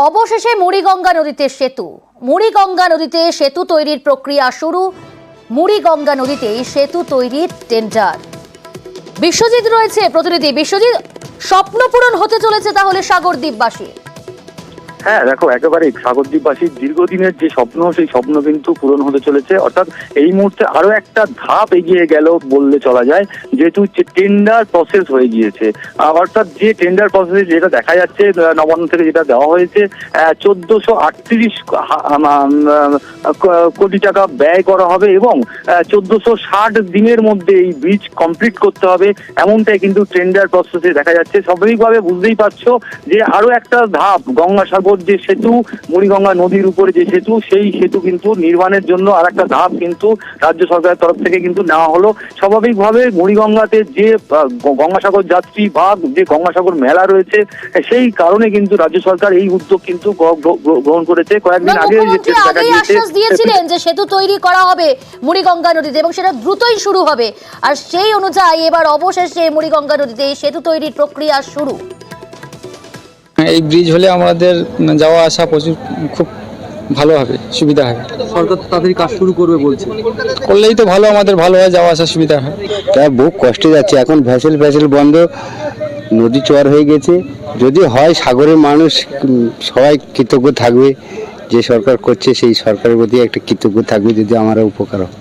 অবশেষে মুড়িগঙ্গা নদীতে সেতু। মুড়িগঙ্গা নদীতে সেতু তৈরির প্রক্রিয়া শুরু। মুড়িগঙ্গা নদীতে সেতু তৈরির টেন্ডার। বিশ্বজিৎ রয়েছে প্রতিনিধি। বিশ্বজিৎ, স্বপ্ন পূরণ হতে চলেছে তাহলে সাগরদ্বীপবাসী। হ্যাঁ দেখো, একেবারে সাগরদ্বীপবাসীর দীর্ঘদিনের যে স্বপ্ন, সেই স্বপ্ন কিন্তু পূরণ হতে চলেছে। অর্থাৎ এই মুহূর্তে আরো একটা ধাপ এগিয়ে গেল বললে চলা যায়, যেহেতু টেন্ডার প্রসেস হয়ে গিয়েছে। অর্থাৎ যে টেন্ডার প্রসেস যেটা দেখা যাচ্ছে, নবান্ন থেকে যেটা দেওয়া হয়েছে, 1438 কোটি টাকা ব্যয় করা হবে এবং 1460 দিনের মধ্যে এই ব্রিজ কমপ্লিট করতে হবে, এমনটাই কিন্তু টেন্ডার প্রসেসে দেখা যাচ্ছে। স্বাভাবিকভাবে বুঝতেই পারছো যে আরো একটা ধাপ, গঙ্গাসাগর যে সেতু, মুড়িগঙ্গা নদীর উপরে যে সেতু, সেই সেতু কিন্তু নির্মাণের জন্য আর একটা ধাপ কিন্তু রাজ্য সরকারের তরফ থেকে কিন্তু নেওয়া হলো। স্বাভাবিকভাবে মুড়িগঙ্গাতে যে গঙ্গাসাগর যাত্রী বা যে গঙ্গাসাগর মেলা রয়েছে, সেই কারণে কিন্তু রাজ্য সরকার এই উদ্যোগ কিন্তু গ্রহণ করেছে। কয়েকদিন আগে আশ্বাস দিয়েছিলেন যে সেতু তৈরি করা হবে মুড়িগঙ্গা নদীতে এবং সেটা দ্রুতই শুরু হবে, আর সেই অনুযায়ী এবার অবশেষে মুড়িগঙ্গা নদীতে সেতু তৈরির প্রক্রিয়া শুরু। এই ব্রিজ হলে আমাদের যাওয়া আসা প্রচুর খুব ভালো হবে, সুবিধা হবে। সরকার তাড়াতাড়ি কাজ শুরু করবে বলছে, করলেই তো ভালো, আমাদের ভালো হয়, যাওয়া আসা সুবিধা হয়। তাই বহু কষ্টে যাচ্ছে এখন, ভ্যাসেল বন্ধ, নদী চর হয়ে গেছে। যদি হয় সাগরের মানুষ সবাই কৃতজ্ঞ থাকবে, যে সরকার করছে সেই সরকারের প্রতি একটা কৃতজ্ঞ থাকবে, যদি আমার উপকার হয়।